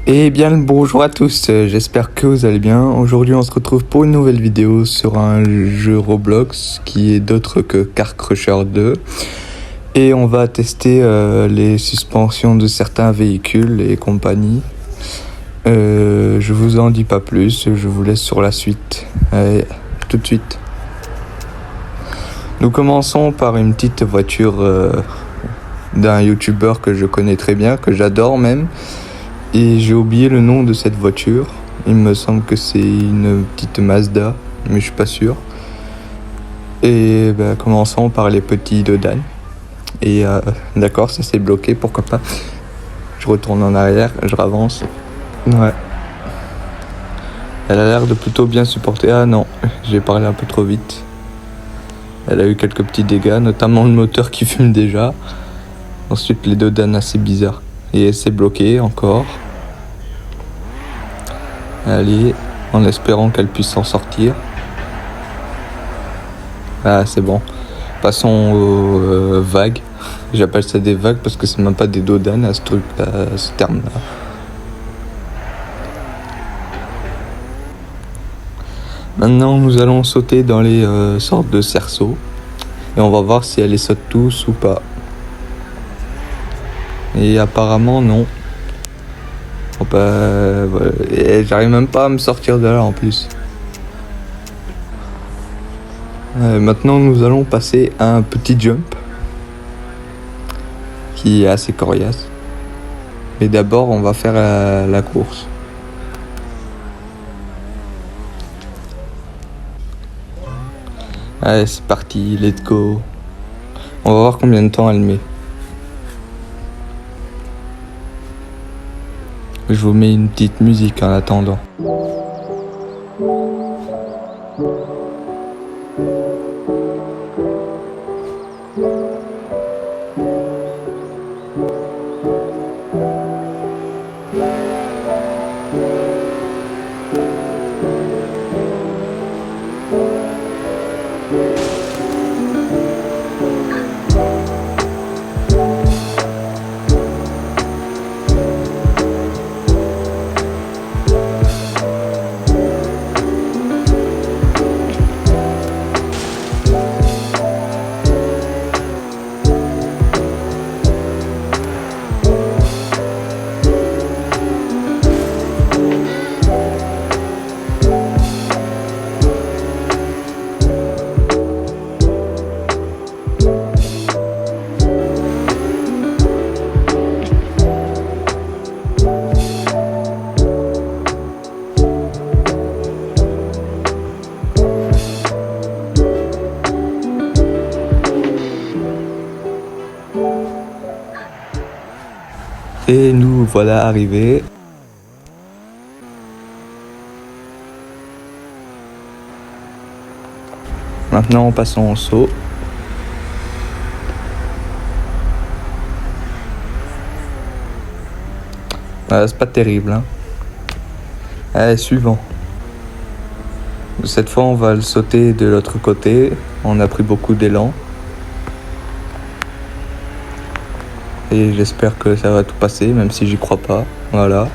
Et bien le bonjour à tous, j'espère que vous allez bien. Aujourd'hui on se retrouve pour une nouvelle vidéo sur un jeu Roblox qui est d'autre que Car Crusher 2. Et on va tester les suspensions de certains véhicules et compagnie. Je vous en dis pas plus, je vous laisse sur la suite. Allez, tout de suite. Nous commençons par une petite voiture d'un youtubeur que je connais très bien, que j'adore même. Et j'ai oublié le nom de cette voiture. Il me semble que c'est une petite Mazda, mais je suis pas sûr. Et commençons par les petits Dodan. Et d'accord, ça s'est bloqué, pourquoi pas. Je retourne en arrière, je ravance. Ouais. Elle a l'air de plutôt bien supporter. Ah non, j'ai parlé un peu trop vite. Elle a eu quelques petits dégâts, notamment le moteur qui fume déjà. Ensuite les Dodan assez bizarres. Et elle s'est bloquée encore. Allez, en espérant qu'elle puisse s'en sortir. Ah, c'est bon. Passons aux vagues. J'appelle ça des vagues parce que c'est même pas des Dodan à ce terme-là. Maintenant, nous allons sauter dans les sortes de cerceaux. Et on va voir si elles les sautent tous ou pas. Et apparemment, non. Voilà. Et j'arrive même pas à me sortir de là en plus. Maintenant nous allons passer à un petit jump qui est assez coriace. Mais d'abord on va faire la course. Allez, c'est parti, let's go. On va voir combien de temps elle met. Je vous mets une petite musique en attendant. Et nous voilà arrivés. Maintenant passons au saut. C'est pas terrible, hein. Allez, suivant. Cette fois on va le sauter de l'autre côté. On a pris beaucoup d'élan. Et j'espère que ça va tout passer, même si j'y crois pas. Voilà,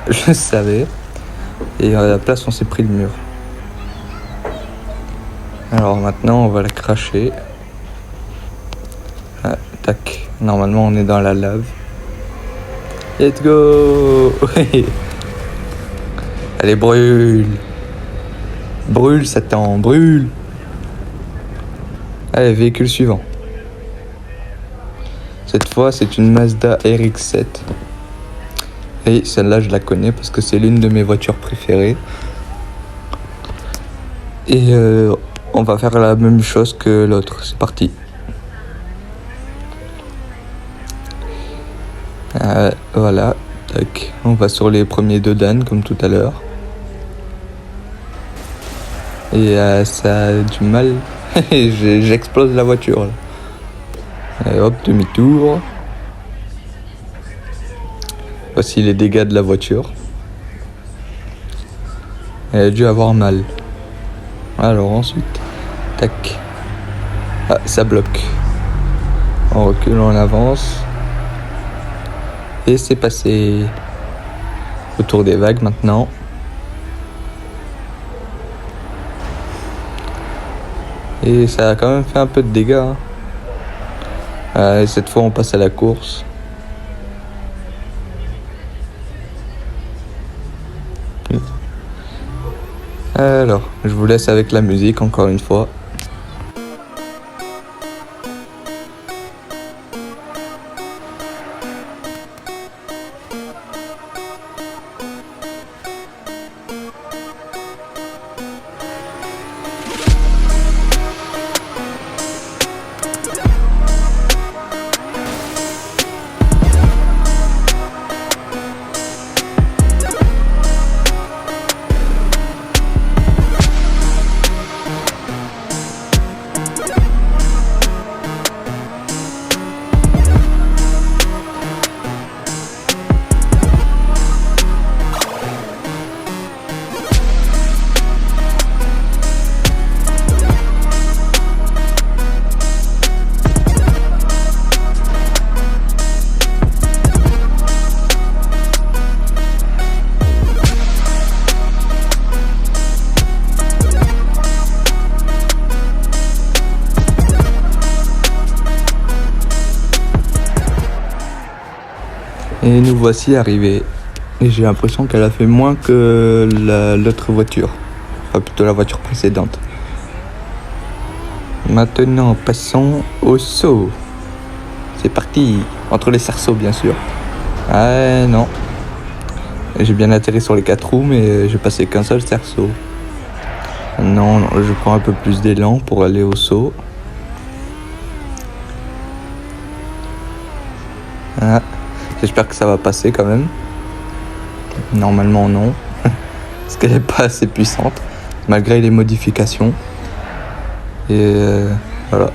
je savais. Et à la place, on s'est pris le mur. Alors maintenant, on va la cracher. Ah, tac. Normalement, on est dans la lave. Let's go. Allez, brûle. Brûle, Satan, brûle. Allez, véhicule suivant. Cette fois, c'est une Mazda RX-7. Et celle-là, je la connais parce que c'est l'une de mes voitures préférées. Et on va faire la même chose que l'autre. C'est parti. Voilà. Tac. On va sur les premiers Dodan comme tout à l'heure. Et ça a du mal. J'explose la voiture là. Et hop, demi-tour. Voici les dégâts de la voiture. Elle a dû avoir mal. Alors ensuite, tac. Ah, ça bloque. On recule, on avance. Et c'est passé. autour des vagues maintenant. Et ça a quand même fait un peu de dégâts, hein. Et cette fois on passe à la course. Alors, je vous laisse avec la musique encore une fois. Et nous voici arrivés. Et j'ai l'impression qu'elle a fait moins que l'autre voiture. Enfin, plutôt la voiture précédente. Maintenant, passons au saut. C'est parti. Entre les cerceaux, bien sûr. Ah non. J'ai bien atterri sur les 4 roues, mais j'ai passé qu'un seul cerceau. Non, je prends un peu plus d'élan pour aller au saut. Ah. J'espère que ça va passer quand même. Normalement non. Parce qu'elle n'est pas assez puissante. Malgré les modifications. Et voilà.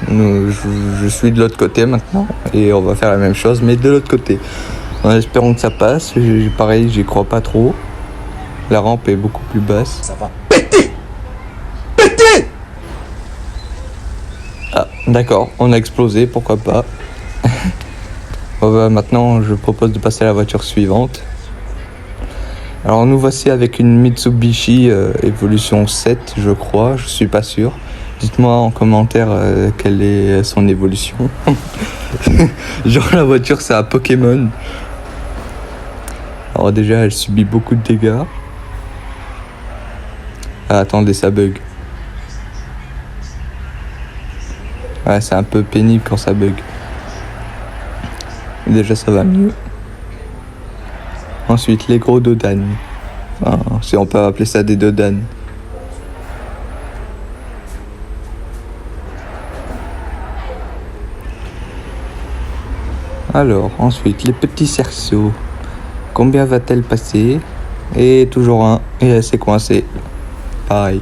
Je suis de l'autre côté maintenant. Et on va faire la même chose mais de l'autre côté. En espérant que ça passe. Pareil, j'y crois pas trop. La rampe est beaucoup plus basse. Ça va péter. Ah d'accord, on a explosé, pourquoi pas. Bon bah, maintenant je propose de passer à la voiture suivante. Alors nous voici avec une Mitsubishi Evolution 7 je crois, je suis pas sûr. Dites-moi en commentaire quelle est son évolution. Genre la voiture c'est un Pokémon. Alors déjà elle subit beaucoup de dégâts. Ah, attendez, ça bug. Ouais, c'est un peu pénible quand ça bug. Déjà ça va mieux. Ensuite les gros dodanes. Enfin, si on peut appeler ça des dodanes. Alors ensuite les petits cerceaux. Combien va-t-elle passer? Et toujours un. Et elle s'est coincée. Pareil.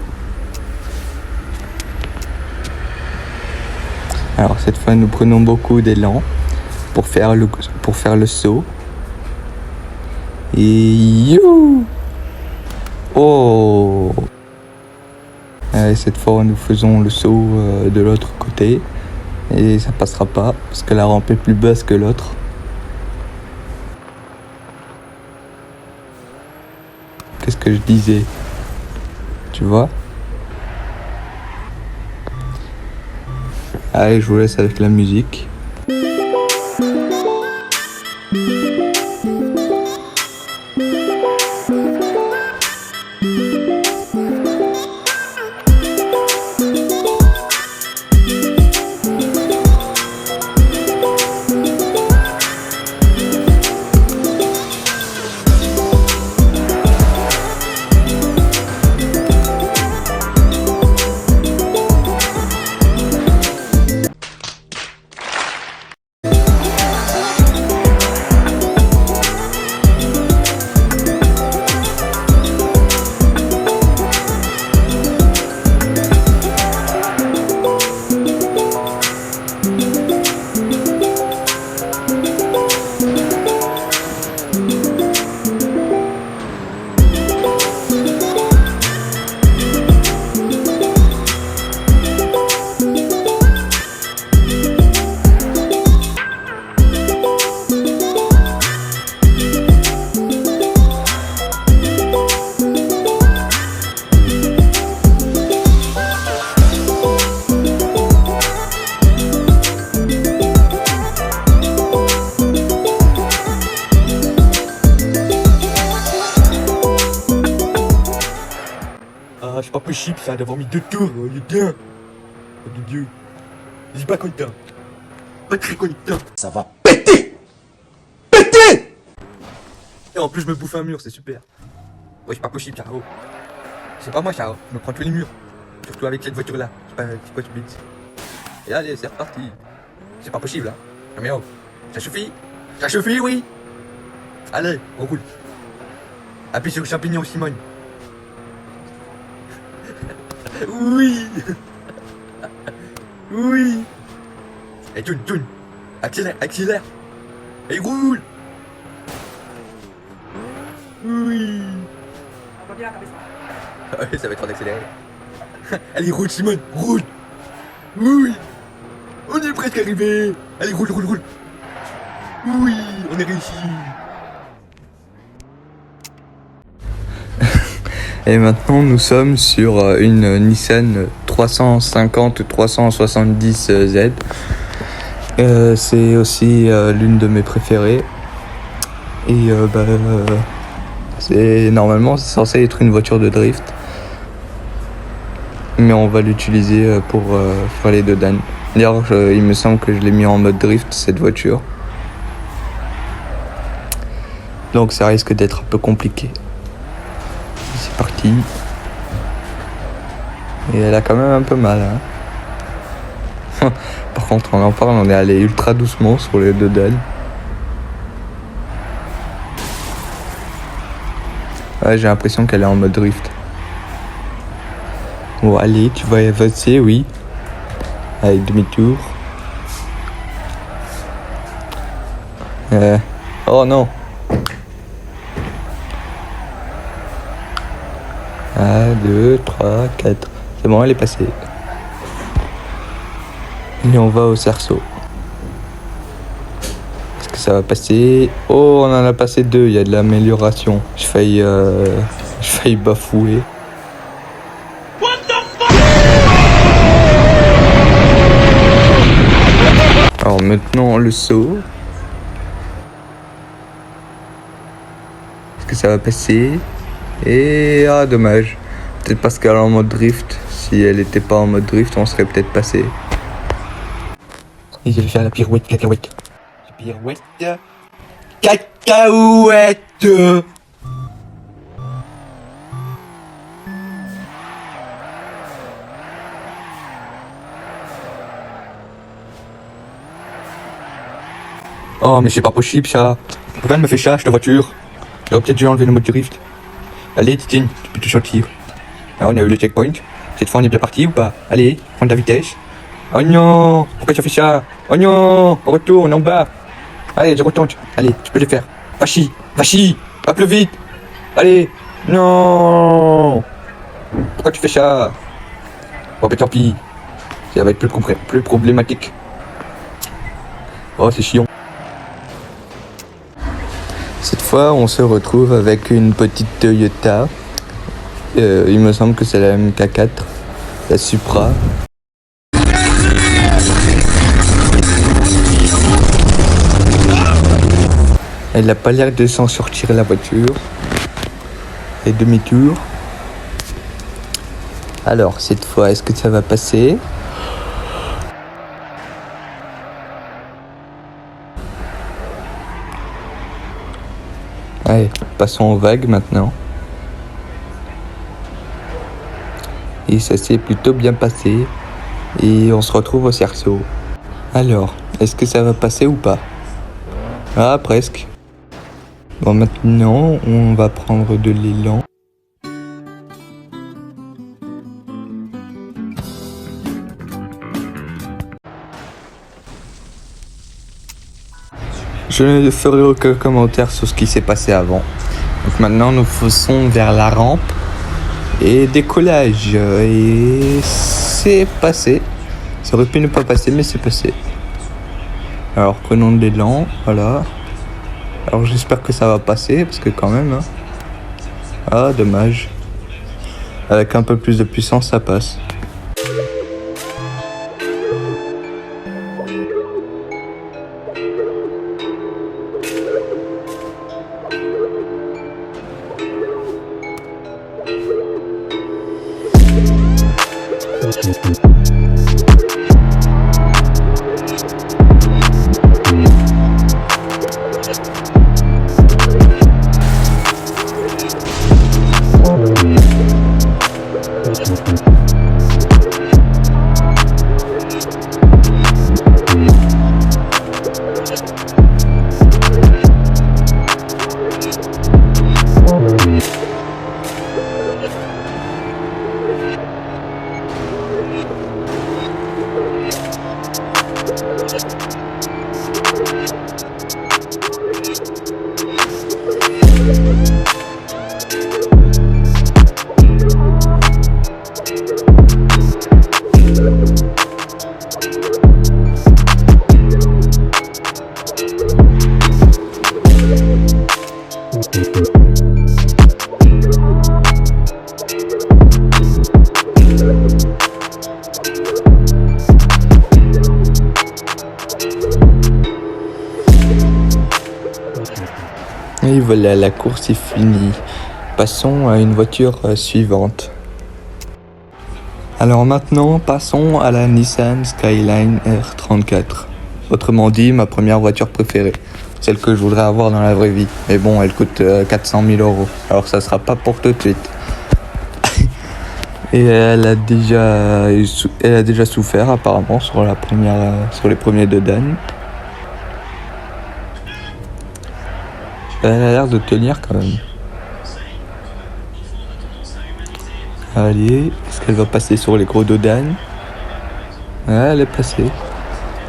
Alors cette fois nous prenons beaucoup d'élan pour faire le saut. Et you. Oh. Et cette fois nous faisons le saut de l'autre côté. Et ça passera pas parce que la rampe est plus basse que l'autre. Qu'est-ce que je disais? Tu vois? Allez, je vous laisse avec la musique. ça d'avoir mis 2 tours, il est bien. Oh de Dieu. Je suis pas content. Pas très content. Ça va péter. Péter. Et en plus je me bouffe un mur, c'est super. Ouais, c'est pas possible, Charo. C'est pas moi, Charo. Je me prends tous les murs. Surtout avec cette voiture-là. C'est quoi ce blitz. Et allez, c'est reparti. C'est pas possible, hein. Non mais oh. Ça suffit. Ça suffit, oui. Allez, on roule. Appuie sur le champignon, Simone. Oui. Oui. Et tourne. Accélère. Et roule. Oui. Ouais, ça va être trop d'accélérer. Allez, roule, Simone, roule. Oui. On est presque arrivé. Allez, roule. Oui, on est réussi. Et maintenant, nous sommes sur une Nissan 350-370Z. C'est aussi l'une de mes préférées. Et normalement, c'est censé être une voiture de drift. Mais on va l'utiliser pour faire les deux Dan. D'ailleurs, il me semble que je l'ai mis en mode drift, cette voiture. Donc ça risque d'être un peu compliqué. C'est parti. Et elle a quand même un peu mal, hein. Par contre, on en parle, on est allé ultra doucement sur les deux dalles. Ouais, j'ai l'impression qu'elle est en mode drift. Bon, allez, tu vas avancer, oui. Allez, demi-tour. Oh non. 1, 2, 3, 4. C'est bon, elle est passée. Et on va au cerceau. Est-ce que ça va passer? Oh, on en a passé 2, il y a de l'amélioration. J'ai failli bafouer. Alors maintenant le saut. Est-ce que ça va passer? Et ah dommage. Peut-être parce qu'elle est en mode drift. Si elle était pas en mode drift, on serait peut-être passé. Et je vais faire la pirouette cacahuète. Pirouette cacahuète. Oh mais c'est pas possible ça. Pourquoi elle me fait ça cette voiture? J'aurais peut-être dû enlever le mode drift. Allez Titine, tu peux te sortir. Ah, on a eu le checkpoint. Cette fois on est bien parti ou pas? Allez, prends de la vitesse. Oh non, pourquoi tu as fait ça? Oh non, on retourne en bas. Allez, je retourne. Allez, tu peux le faire. Va-chi, va plus vite. Allez, non. Pourquoi tu fais ça? Oh mais tant pis. Ça va être plus problématique. Oh c'est chiant. Cette fois, on se retrouve avec une petite Toyota. Il me semble que c'est la MK4, la Supra. Elle n'a pas l'air de s'en sortir la voiture. Et demi-tour. Alors, cette fois, est-ce que ça va passer? Allez, passons aux vagues maintenant. Et ça s'est plutôt bien passé. Et on se retrouve au cerceau. Alors, est-ce que ça va passer ou pas? Ah, presque. Bon, maintenant, on va prendre de l'élan. Je ne ferai aucun commentaire sur ce qui s'est passé avant. Donc maintenant, nous fonçons vers la rampe et décollage. Et c'est passé. Ça aurait pu ne pas passer, mais c'est passé. Alors, prenons de l'élan. Voilà. Alors, j'espère que ça va passer, parce que quand même... Hein. Ah, dommage. Avec un peu plus de puissance, ça passe. Et voilà, la course est finie. Passons à une voiture suivante. Alors maintenant, passons à la Nissan Skyline R34. Autrement dit, ma première voiture préférée. Celle que je voudrais avoir dans la vraie vie. Mais bon, elle coûte 400 000 €. Alors ça sera pas pour tout de suite. Et elle a déjà souffert apparemment sur les premiers de Dan. Elle a l'air de tenir quand même. Allez, est-ce qu'elle va passer sur les gros dodanes? Elle est passée.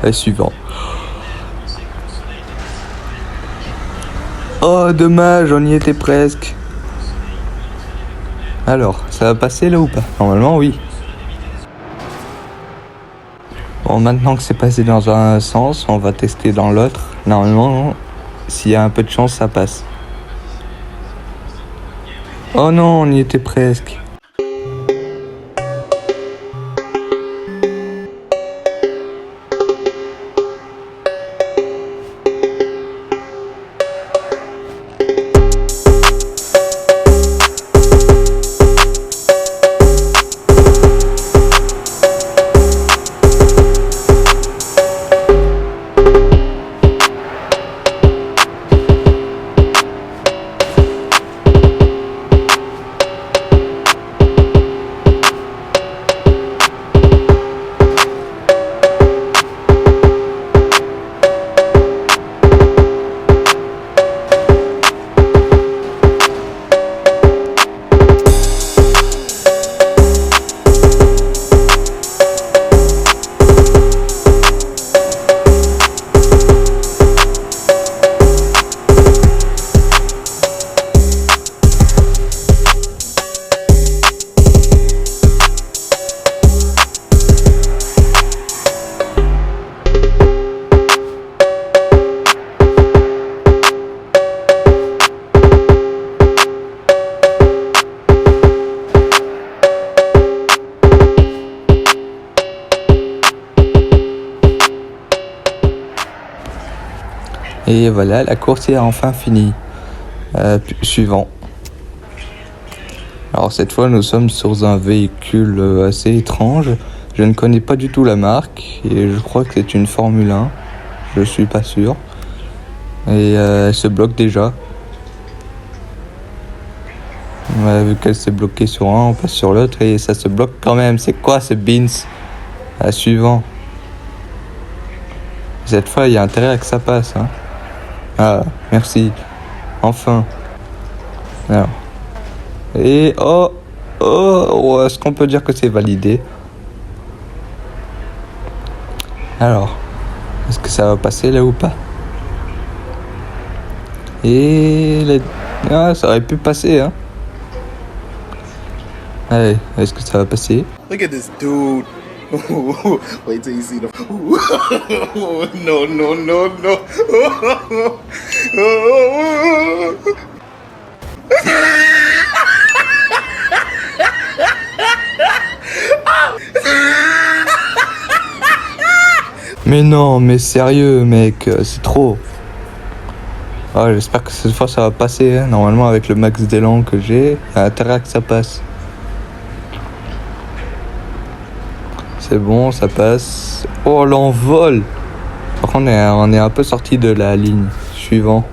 Allez, suivant. Oh, dommage, on y était presque. Alors, ça va passer là ou pas? Normalement, oui. Bon, maintenant que c'est passé dans un sens, on va tester dans l'autre. Normalement, s'il y a un peu de chance, ça passe. Oh non, on y était presque. Et voilà, la course est enfin finie. Suivant. Alors cette fois, nous sommes sur un véhicule assez étrange. Je ne connais pas du tout la marque et je crois que c'est une Formule 1. Je suis pas sûr. Et elle se bloque déjà. Vu qu'elle s'est bloquée sur un, on passe sur l'autre et ça se bloque quand même. C'est quoi ce Beans? Suivant. Cette fois, il y a intérêt à que ça passe. Hein. Ah, merci. Enfin. Alors. Et oh, est-ce qu'on peut dire que c'est validé? Alors, est-ce que ça va passer là ou pas? Et ça aurait pu passer, hein. Allez, est-ce que ça va passer? Look at this dude. Wait till you see the. No, no, no, no. Mais non, mais sérieux, mec, c'est trop. Ah, j'espère que cette fois ça va passer. Hein. Normalement, avec le max d'élan que j'ai, il y a intérêt à que ça passe. C'est bon, ça passe. Oh, l'envol! Par contre, on est un peu sorti de la ligne. Suivant.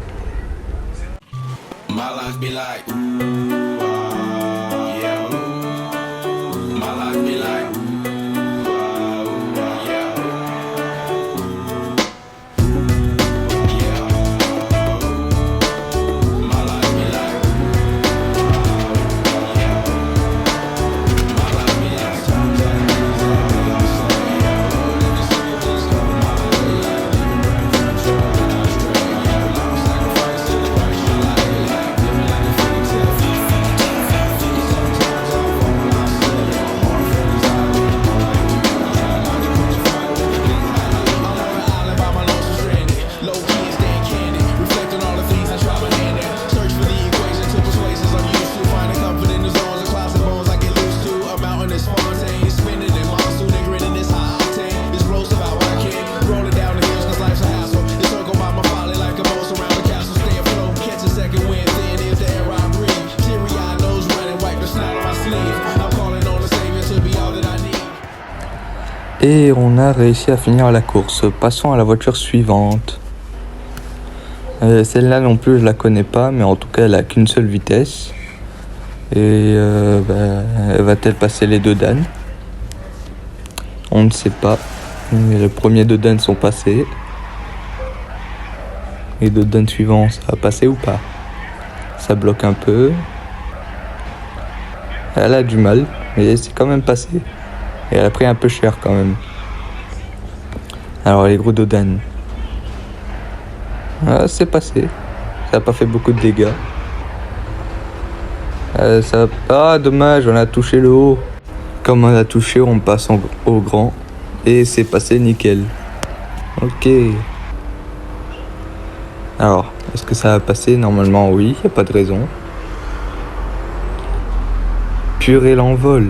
Et on a réussi à finir la course. Passons à la voiture suivante. Celle-là non plus, je la connais pas, mais en tout cas, elle a qu'une seule vitesse. Et va-t-elle passer les deux Dan? On ne sait pas. Les premiers deux Dan sont passés. Les deux Dan suivants, ça va passer ou pas? Ça bloque un peu. Elle a du mal, mais c'est quand même passé. Et elle a pris un peu cher quand même. Alors les gros Dodan. C'est passé. Ça n'a pas fait beaucoup de dégâts. Dommage, on a touché le haut. Comme on a touché, on passe au grand. Et c'est passé nickel. Ok. Alors, est-ce que ça va passer? Normalement oui, il n'y a pas de raison. Purée l'envol.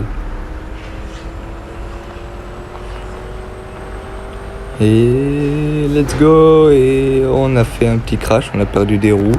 Et let's go. Et on a fait un petit crash, on a perdu des roues.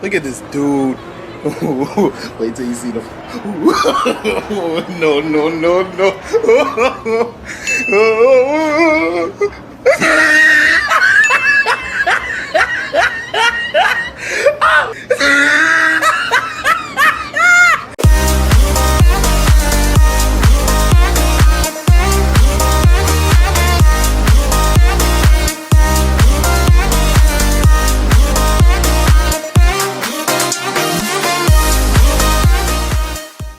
Look at this dude. Wait till you see the. No, no, no, no.